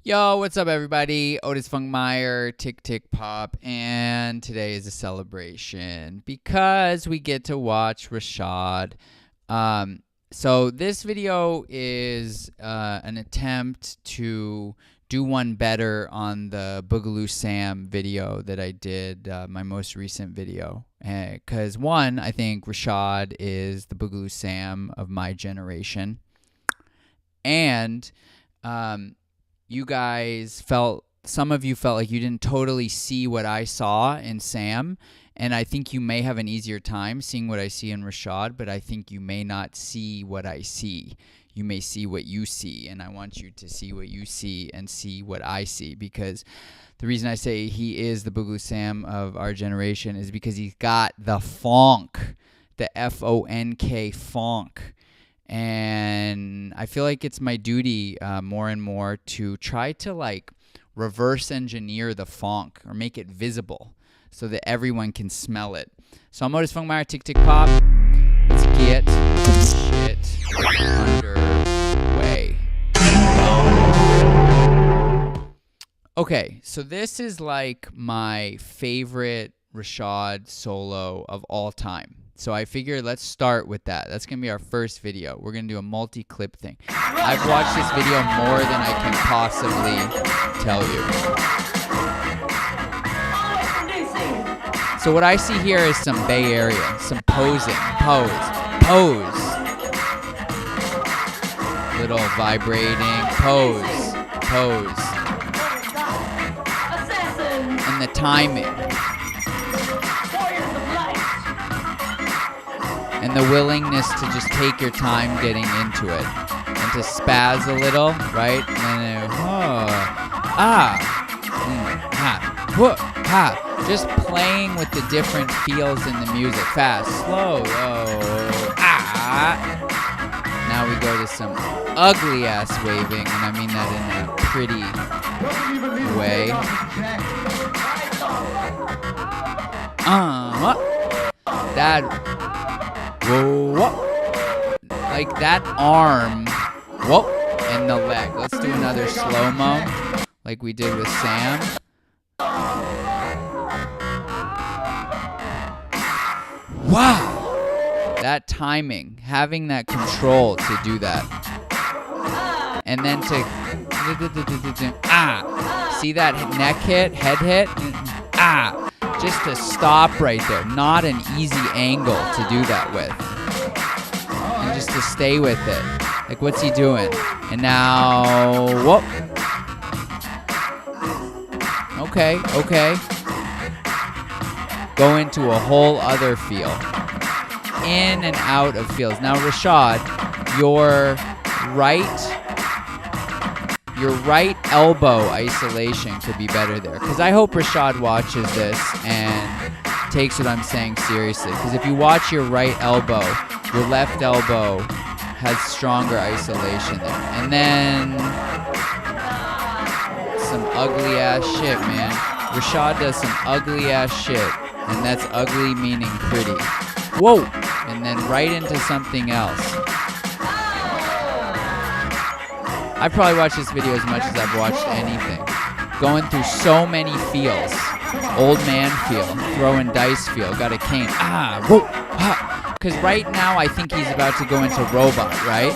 Yo, what's up, everybody? Otis Funkmeyer, Tick Tick Pop, and today is a celebration because we get to watch Rashaad. So this video is an attempt to do one better on the Boogaloo Sam video that I did, my most recent video. Because one, I think Rashaad is the Boogaloo Sam of my generation, and you guys some of you felt like you didn't totally see what I saw in Sam, and I think you may have an easier time seeing what I see in Rashaad, but I think you may not see what I see. You may see what you see, and I want you to see what you see and see what I see, because the reason I say he is the Boogaloo Sam of our generation is because he's got the funk, the F-O-N-K funk. And I feel like it's my duty more and more to try to reverse engineer the funk or make it visible so that everyone can smell it. So I'm Otis Funkmeyer, Tick Tick Pop. Let's get shit underway. Okay, so this is like my favorite Rashaad solo of all time. So I figured let's start with that. That's going to be our first video. We're going to do a multi-clip thing. I've watched this video more than I can possibly tell you. So what I see here is some Bay Area, some posing, pose. Little vibrating, pose. And the timing. And the willingness to just take your time getting into it. And to spaz a little, right? And then, just playing with the different feels in the music. Fast, slow, Now we go to some ugly ass waving, and I mean that in a pretty way. Like that arm, and the leg. Let's do another slow-mo, like we did with Sam. Wow! That timing, having that control to do that. And then to, see that neck hit, head hit? Just to stop right there. Not an easy angle to do that with. And just to stay with it. Like, what's he doing? And now, Okay. Go into a whole other feel. In and out of feels. Now, Rashaad, your right elbow isolation could be better there. Because I hope Rashaad watches this and takes what I'm saying seriously. Because if you watch your right elbow, your left elbow has stronger isolation there. And then some ugly ass shit, man. Rashaad does some ugly ass shit. And that's ugly meaning pretty. Whoa! And then right into something else. I've probably watched this video as much as I've watched anything. Going through so many feels. Old man feel, throwing dice feel, got a cane. Because right now I think he's about to go into robot, right?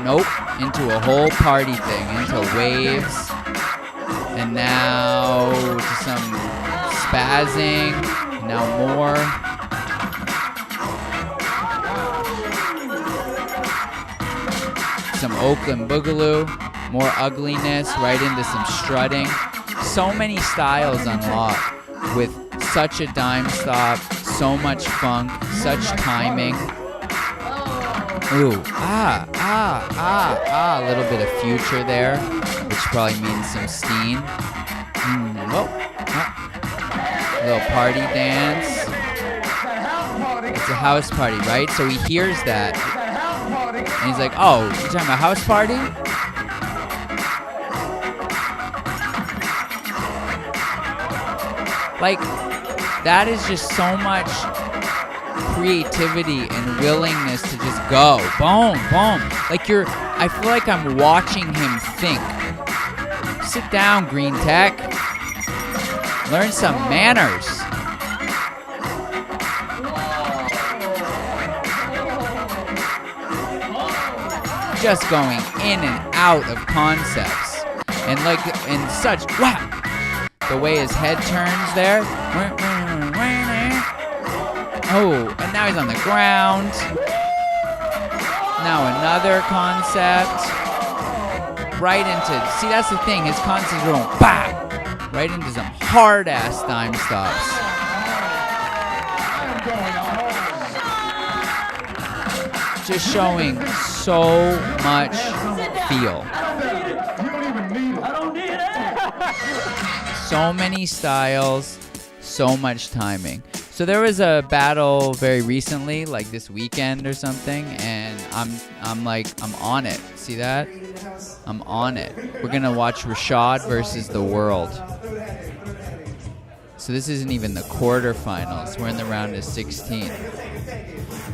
Nope. Into a whole party thing, into waves. And now to some spazzing. Now more. Some Oakland Boogaloo, more ugliness, right into some strutting. So many styles unlocked with such a dime stop, so much funk, such timing. Ooh, a little bit of future there, which probably means some steam. A little party dance. It's a house party, right? So he hears that. And he's like, oh, you're talking about house party? Like, that is just so much creativity and willingness to just go. Boom, boom. Like, you're I feel like I'm watching him think. Sit down, Green Tech. Learn some manners. Just going in and out of concepts. And like, in such, wow. The way his head turns there. Oh, and now he's on the ground. Now another concept. Right into, see, that's the thing. His concepts are going, bah! Right into some hard-ass dime stops. Just showing so much feel. So many styles, so much timing. So there was a battle very recently, like this weekend or something, and I'm on it. See that? I'm on it. We're gonna watch Rashaad versus the world. So this isn't even the quarterfinals. We're in the round of 16.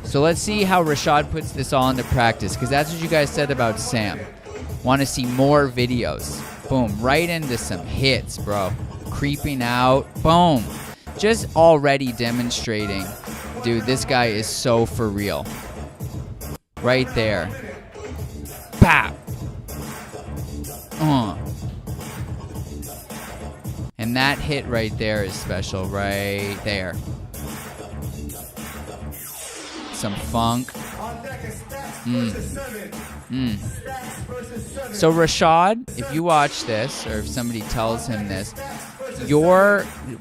So let's see how Rashaad puts this all into practice, because that's what you guys said about Sam. Want to see more videos. Boom, right into some hits, bro. Creeping out, boom. Just already demonstrating, dude, this guy is so for real. Right there. Bap. And that hit right there is special, right there. Some funk. So Rashaad, if you watch this, or if somebody tells him this,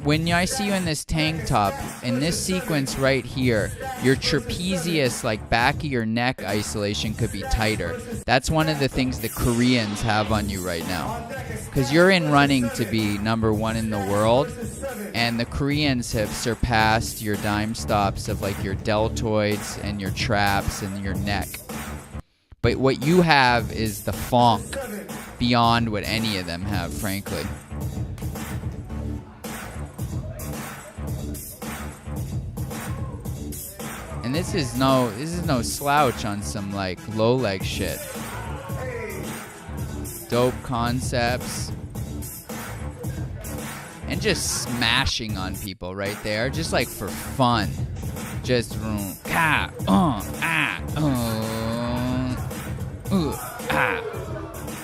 when I see you in this tank top, in this sequence right here, your trapezius, like back of your neck isolation could be tighter. That's one of the things the Koreans have on you right now. Because you're in running to be #1 in the world, and the Koreans have surpassed your dime stops of like your deltoids and your traps and your neck. But what you have is the funk beyond what any of them have, frankly. And this is no slouch on some like low leg shit. Dope concepts. And just smashing on people right there, just like for fun. Just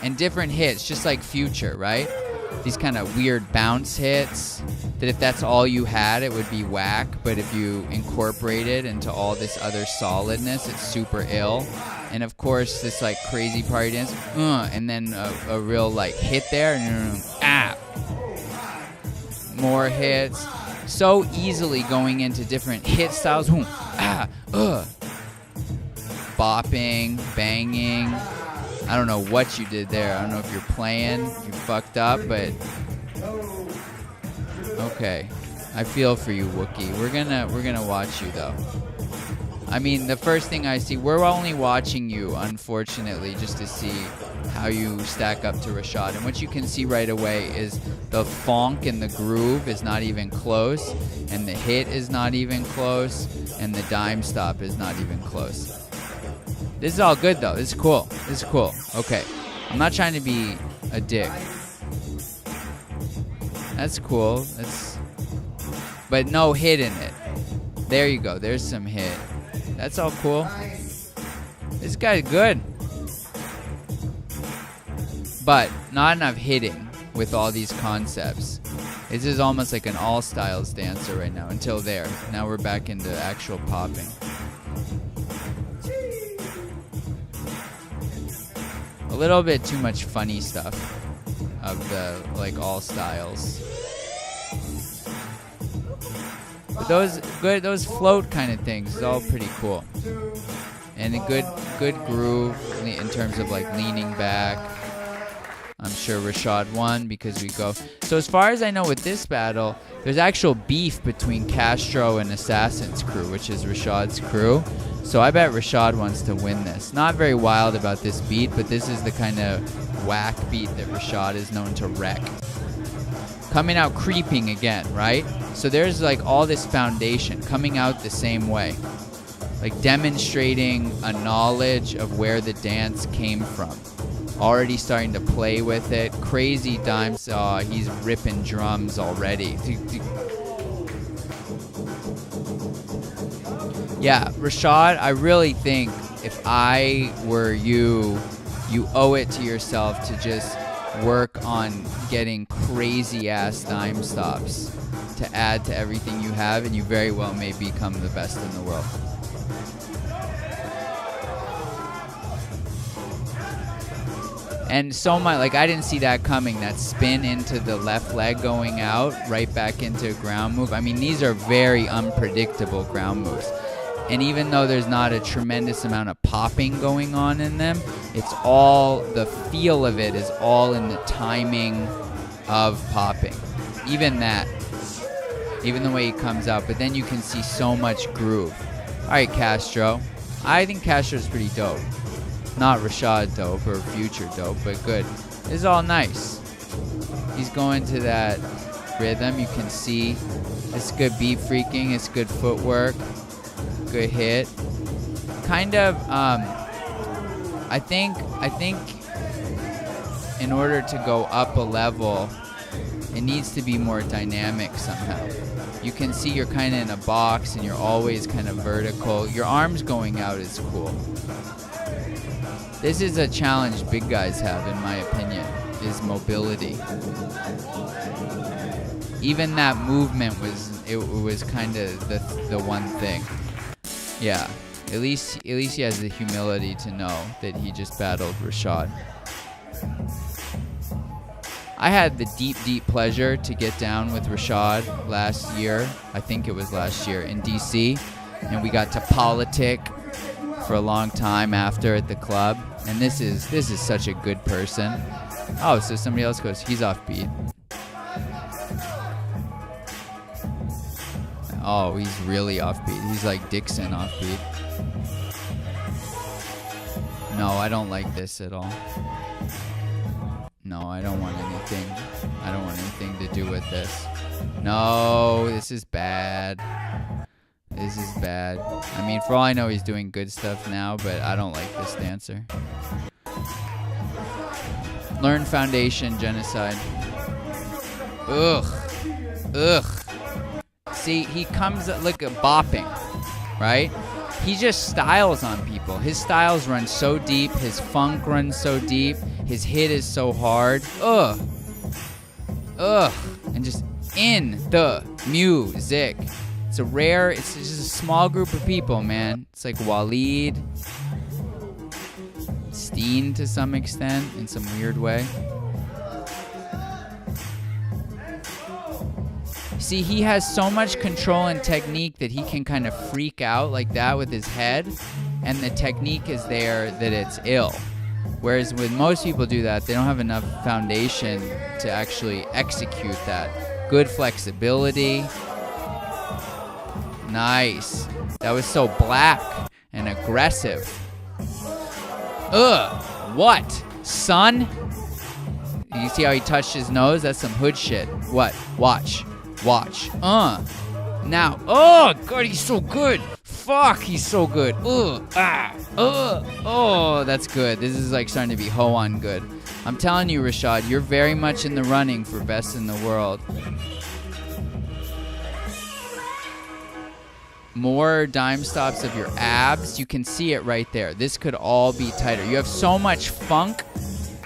and different hits, just like Future, right? These kind of weird bounce hits that if that's all you had, it would be whack. But if you incorporate it into all this other solidness, it's super ill. And of course, this like crazy party dance, and then a real like hit there, more hits. So easily going into different hit styles, bopping, banging. I don't know what you did there. I don't know if you're playing, you fucked up, but okay. I feel for you, Wookie. We're gonna watch you though. I mean, the first thing I see, we're only watching you, unfortunately, just to see how you stack up to Rashaad. And what you can see right away is the funk and the groove is not even close, and the hit is not even close, and the dime stop is not even close. This is all good, though. This is cool. This is cool. Okay. I'm not trying to be a dick. That's cool. But no hit in it. There you go. There's some hit. That's all cool. This guy's good. But not enough hitting with all these concepts. This is almost like an all-styles dancer right now. Until there. Now we're back into actual popping. A little bit too much funny stuff of the like all styles. But those float kind of things is all pretty cool. And a good groove in terms of like leaning back. I'm sure Rashaad won because we go. So as far as I know with this battle, there's actual beef between Castro and Assassin's crew, which is Rashaad's crew. So I bet Rashaad wants to win this. Not very wild about this beat, but this is the kind of whack beat that Rashaad is known to wreck. Coming out creeping again, right? So there's like all this foundation coming out the same way. like demonstrating a knowledge of where the dance came from. Already starting to play with it. Crazy dimes. Oh, he's ripping drums already. Yeah, Rashaad, I really think if I were you, you owe it to yourself to just work on getting crazy ass dime stops to add to everything you have, and you very well may become the best in the world. And so much, like, I didn't see that coming, that spin into the left leg going out, right back into a ground move. I mean, these are very unpredictable ground moves. And even though there's not a tremendous amount of popping going on in them, it's all, the feel of it is all in the timing of popping. Even that. Even the way he comes out. But then you can see so much groove. All right, Castro. I think Castro's pretty dope. Not Rashaad dope or future dope, but good. This is all nice. He's going to that rhythm. You can see it's good beat freaking. It's good footwork. Good hit. Kind of, I think in order to go up a level, it needs to be more dynamic somehow. You can see you're kind of in a box and you're always kind of vertical. Your arms going out is cool. This is a challenge big guys have, in my opinion, is mobility. Even that movement was kind of the one thing. Yeah, at least he has the humility to know that he just battled Rashaad. I had the deep pleasure to get down with Rashaad last year. I think it was last year in DC, and we got to politic for a long time after at the club. And this is such a good person. Oh, so somebody else goes, he's off beat. Oh, he's really off beat. He's like Dixon off beat. No, I don't like this at all. No, I don't want anything. I don't want anything to do with this. No, this is bad. This is bad. I mean, for all I know, he's doing good stuff now, but I don't like this dancer. Learn foundation, genocide. Ugh. See, he comes, look at bopping, right? He just styles on people. His styles run so deep. His funk runs so deep. His hit is so hard. Ugh. And just in the music. It's just a small group of people, man. It's like Waleed, Steen to some extent, in some weird way. See, he has so much control and technique that he can kind of freak out like that with his head, and the technique is there that it's ill. Whereas when most people do that, they don't have enough foundation to actually execute that. Good flexibility. Nice. That was so black and aggressive. What? Son? You see how he touched his nose? That's some hood shit. What? Watch. Now. Oh, God, he's so good. Fuck, he's so good. Oh, that's good. This is like starting to be Hoan good. I'm telling you, Rashaad, you're very much in the running for best in the world. More dime stops of your abs. You can see it right there. This could all be tighter. You have so much funk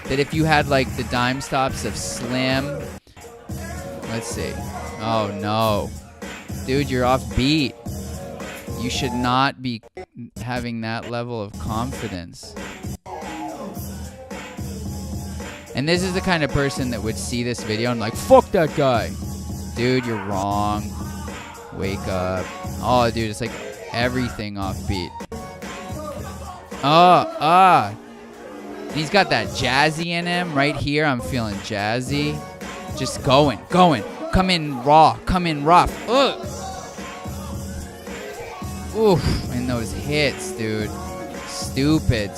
that if you had like the dime stops of Slim. Let's see. Oh no. Dude, you're off beat. You should not be having that level of confidence. And this is the kind of person that would see this video and like, fuck that guy. Dude, you're wrong. Wake up. Oh, dude, it's like everything off beat. He's got that jazzy in him right here. I'm feeling jazzy. Just going. Come in raw. Come in rough. Oof. And those hits, dude. Stupid.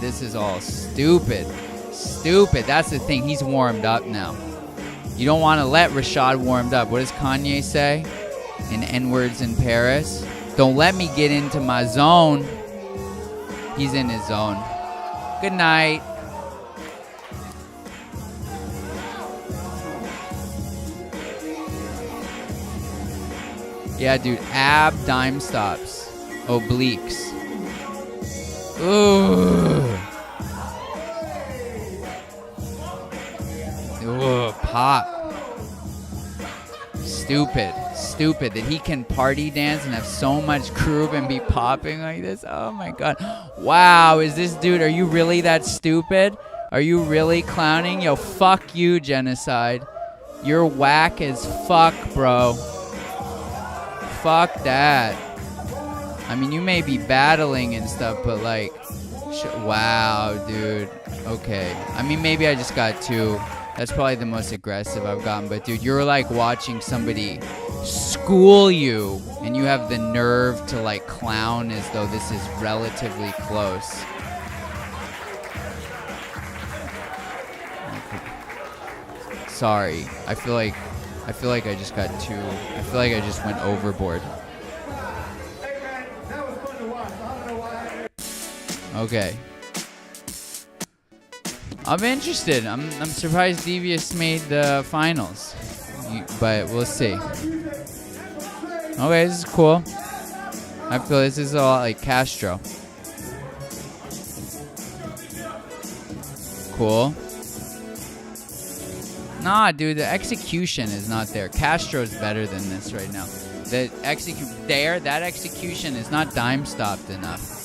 This is all stupid. That's the thing. He's warmed up now. You don't want to let Rashaad warmed up. What does Kanye say? In N-words in Paris. Don't let me get into my zone. He's in his zone. Good night. Yeah, dude. Ab dime stops. Obliques. Ooh. Ooh, pop. Stupid that he can party dance and have so much groove and be popping like this. Oh my god. Wow, is this dude, are you really that stupid? Are you really clowning? Yo, fuck you, Genocide. You're whack as fuck, bro. Fuck that. I mean, you may be battling and stuff, but like, wow, dude. Okay. I mean, maybe I just got too. That's probably the most aggressive I've gotten. But dude, you're like watching somebody school you, and you have the nerve to like clown as though this is relatively close. Sorry. I feel like I just got too. I feel like I just went overboard. Okay. I'm interested. I'm surprised Devious made the finals, but we'll see. Okay, this is cool. I feel this is a lot like Castro. Cool. Nah, dude, the execution is not there. Castro's better than this right now. That execution is not dime stopped enough.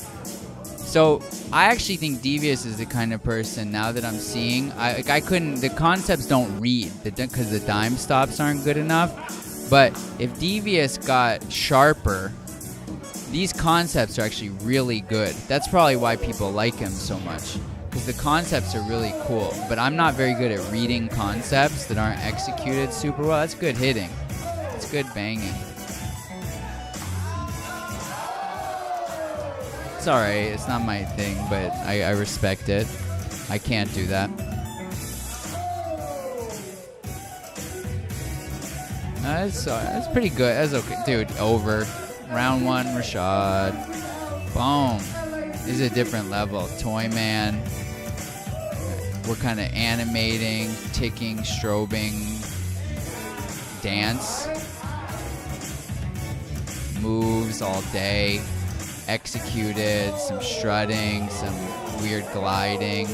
So I actually think Devious is the kind of person, now that I'm seeing, the concepts don't read because the dime stops aren't good enough. But if Devious got sharper, these concepts are actually really good. That's probably why people like him so much, because the concepts are really cool. But I'm not very good at reading concepts that aren't executed super well. That's good hitting. It's good banging. It's alright, it's not my thing, but I respect it. I can't do that. That's pretty good. That's okay. Dude, over. Round 1, Rashaad. Boom. This is a different level. Toy Man. We're kind of animating, ticking, strobing, dance. Moves all day. Executed, some strutting, some weird gliding.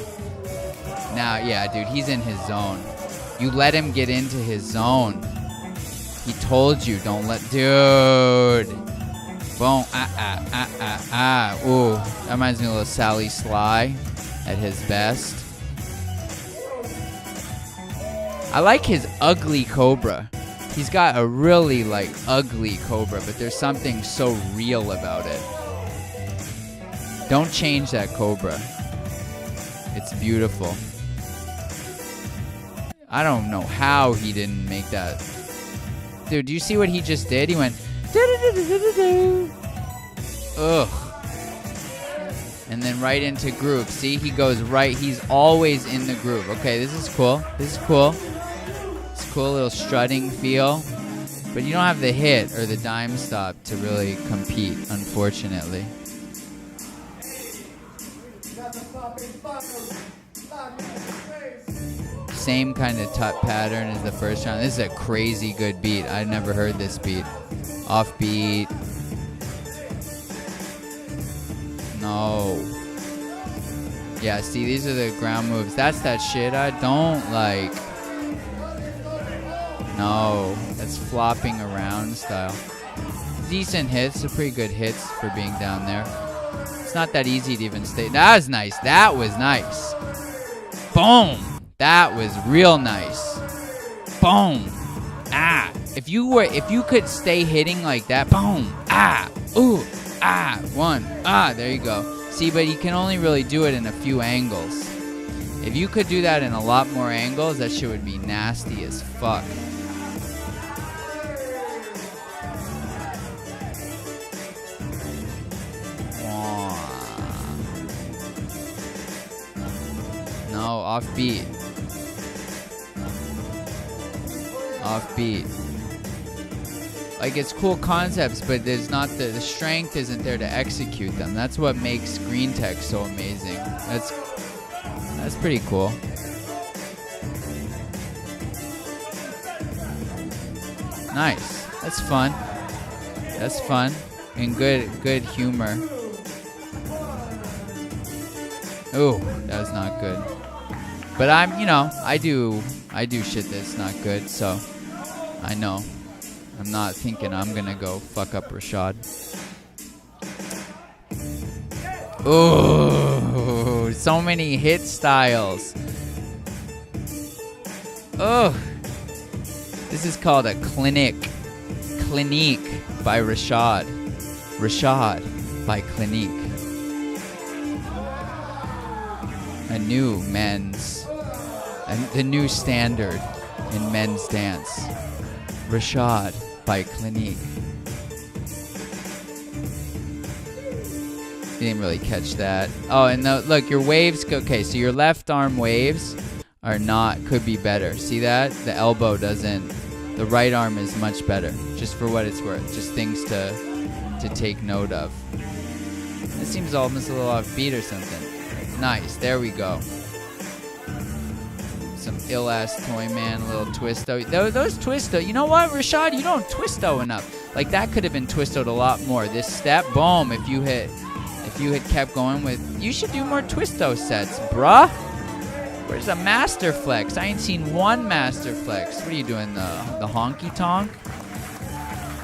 Now, yeah, dude, he's in his zone. You let him get into his zone. He told you, don't let... Dude. Boom. Ooh, that reminds me of a little Sally Sly at his best. I like his ugly cobra. He's got a really, like, ugly cobra, but there's something so real about it. Don't change that cobra. It's beautiful. I don't know how he didn't make that. Dude, do you see what he just did? He went... Ugh. And then right into groove. See, he goes right. He's always in the groove. Okay, this is cool. This is cool. It's a cool little strutting feel. But you don't have the hit or the dime stop to really compete, unfortunately. Same kind of tut pattern as the first round. This is a crazy good beat. I've never heard this beat. Offbeat. No. Yeah, see, these are the ground moves. That's that shit I don't like. No, that's flopping around style. Decent hits, pretty good hits for being down there. It's not that easy to even stay. That was nice. That was nice. Boom. That was real nice. Boom. Ah. If you could stay hitting like that, boom. Ah. Ooh. Ah. One. Ah. There you go. See, but you can only really do it in a few angles. If you could do that in a lot more angles, that shit would be nasty as fuck. No, offbeat. Offbeat. Like, it's cool concepts, but there's not the strength isn't there to execute them. That's what makes green tech so amazing. That's pretty cool. Nice. That's fun. That's fun. And good humor. Oh, that was not good. But I do shit that's not good, so I know. I'm not thinking I'm gonna go fuck up Rashaad. Oh, so many hit styles. Oh, this is called a Clinique by Rashaad. Rashaad by Clinique. The new standard in men's dance. Rashaad by Clinique. You didn't really catch that. Oh, and look, your waves. Okay, so your left arm waves could be better. See that? The elbow doesn't. The right arm is much better. Just for what it's worth. Just things to take note of. It seems almost a little offbeat or something. Nice. There we go. Some ill-ass toy man, a little twisto. Those twisto. You know what, Rashaad? You don't twisto enough. Like, that could have been twistoed a lot more. This step, boom. If you had kept going with, you should do more twisto sets, bruh. Where's a master flex? I ain't seen one master flex. What are you doing? The honky tonk?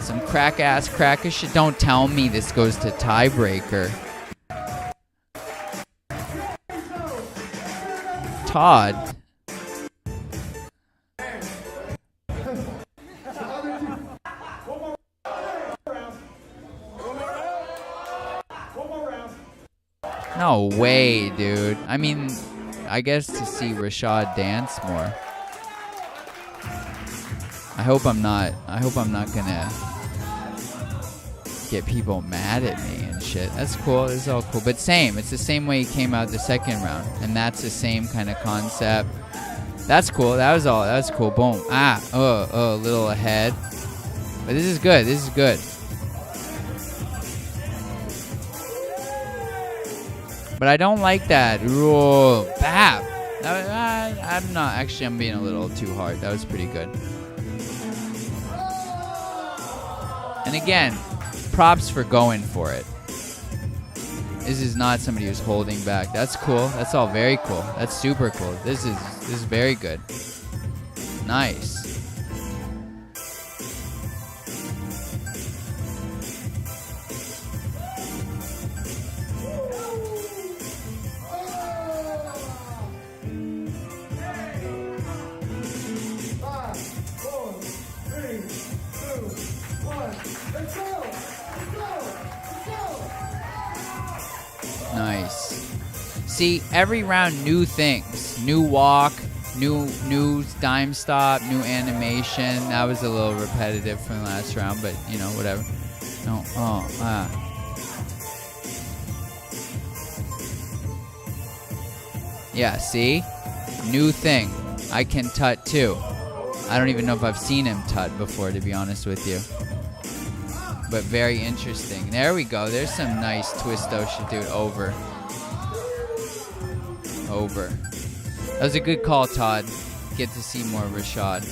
Some crack-ass cracker shit. Don't tell me this goes to tiebreaker. Todd. No way, dude. I mean, I guess to see Rashaad dance more. I hope I'm not gonna get people mad at me and shit. That's cool. This is all cool. But it's the same way he came out the second round. And that's the same kind of concept. That's cool. That was cool. Boom. A little ahead. But this is good. This is good. But I don't like that. Ooh, bap. I'm being a little too hard. That was pretty good. And again, props for going for it. This is not somebody who's holding back. That's cool. That's all very cool. That's super cool. This is very good. Nice. Nice. See, every round, new things. New walk, new dime stop, new animation. That was a little repetitive from the last round, but, whatever. No, Yeah, see? New thing. I can tut, too. I don't even know if I've seen him tut before, to be honest with you. But very interesting. There we go. There's some nice twisto shit, dude. Over. That was a good call, Todd. Get to see more Rashaad.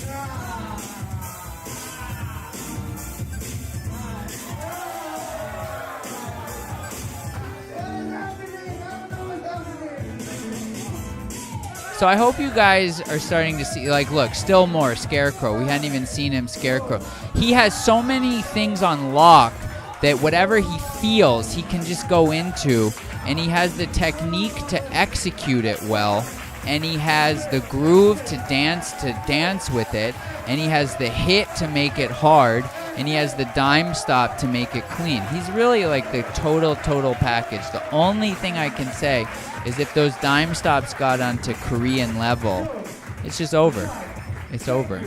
So I hope you guys are starting to see, look, still more Scarecrow. We hadn't even seen him Scarecrow. He has so many things on lock that whatever he feels, he can just go into, and he has the technique to execute it well, and he has the groove to dance with it, and he has the hit to make it hard, and he has the dime stop to make it clean. He's really like the total package. The only thing I can say is if those dime stops got onto Korean level, it's just over. It's over.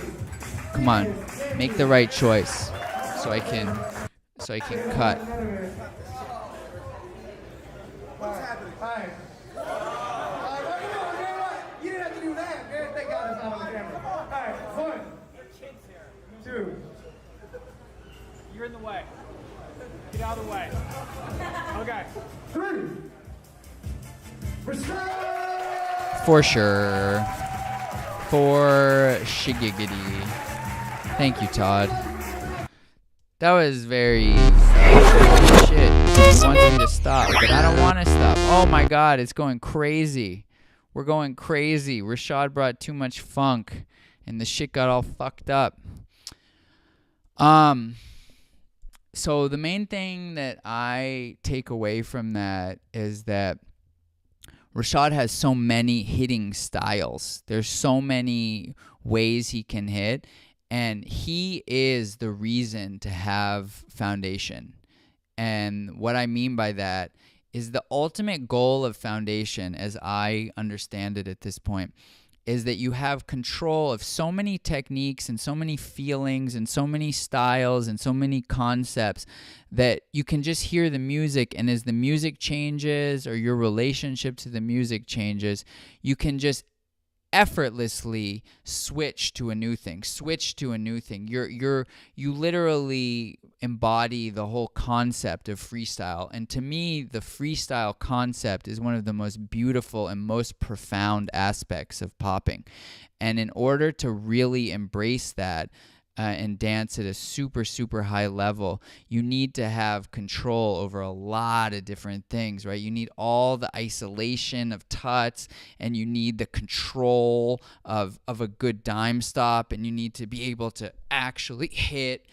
Come on, make the right choice so I can cut. What's happening? Hi. You didn't have to do that, man. Thank God it's not on the camera. All right, 1, 2, You're in the way. Get out of the way. Okay. 3. Rashaad! For sure. For shigiggity. Thank you, Todd. That was very shit. He wants me to stop, but I don't want to stop. Oh my god, it's going crazy. We're going crazy. Rashaad brought too much funk, and the shit got all fucked up. So the main thing that I take away from that is that Rashaad has so many hitting styles. There's so many ways he can hit, and he is the reason to have foundation. And what I mean by that is the ultimate goal of foundation, as I understand it at this point, is that you have control of so many techniques and so many feelings and so many styles and so many concepts that you can just hear the music, and as the music changes or your relationship to the music changes, you can just effortlessly switch to a new thing. You literally embody the whole concept of freestyle. And to me, the freestyle concept is one of the most beautiful and most profound aspects of popping. And in order to really embrace that and dance at a super, super high level, you need to have control over a lot of different things, right? You need all the isolation of tuts, and you need the control of a good dime stop, and you need to be able to actually hit,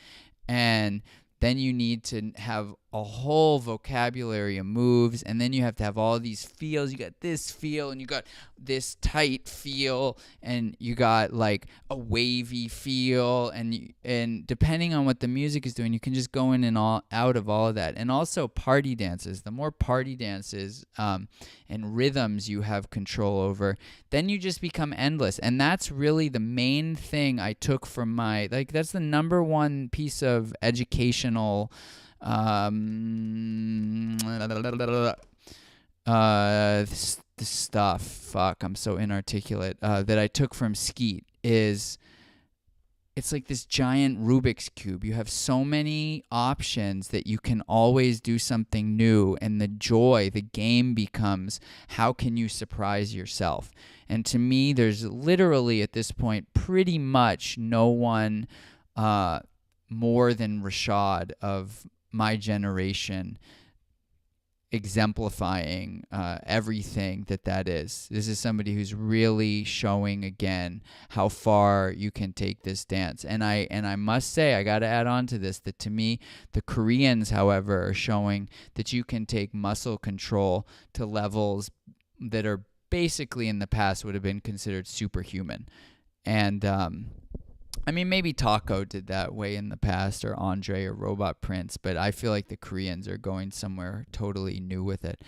and then you need to have a whole vocabulary of moves, and then you have to have all these feels. You got this feel, and you got this tight feel, and you got like a wavy feel, and depending on what the music is doing, you can just go in and out of all of that. And also party dances. The more party dances and rhythms you have control over, then you just become endless. And that's really the main thing I took from that's the number one piece of educational this stuff, fuck, I'm so inarticulate, that I took from Skeet is it's like this giant Rubik's Cube. You have so many options that you can always do something new, and the game becomes how can you surprise yourself. And to me, there's literally at this point pretty much no one more than Rashaad of my generation exemplifying everything that is. This is somebody who's really showing again how far you can take this dance. And I must say, I got to add on to this, that to me, the Koreans, however, are showing that you can take muscle control to levels that are basically in the past would have been considered superhuman. And I mean, maybe Taco did that way in the past, or Andre or Robot Prince, but I feel like the Koreans are going somewhere totally new with it.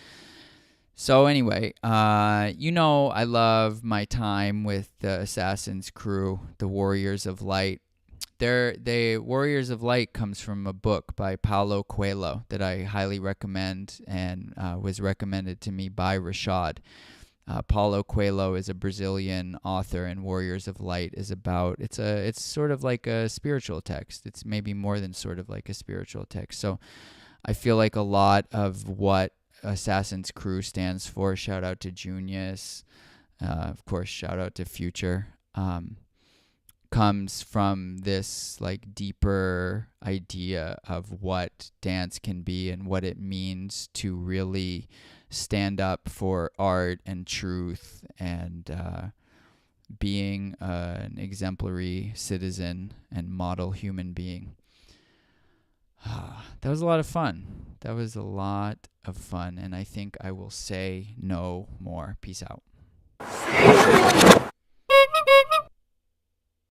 So anyway, I love my time with the Assassin's crew, the Warriors of Light. The Warriors of Light comes from a book by Paulo Coelho that I highly recommend, and was recommended to me by Rashaad. Paulo Coelho is a Brazilian author, and Warriors of Light is it's sort of like a spiritual text. It's maybe more than sort of like a spiritual text. So I feel like a lot of what Assassin's Crew stands for, shout out to Junius, of course, shout out to Future, comes from this like deeper idea of what dance can be and what it means to really stand up for art and truth, and being an exemplary citizen and model human being. That was a lot of fun. And I think I will say no more. Peace out.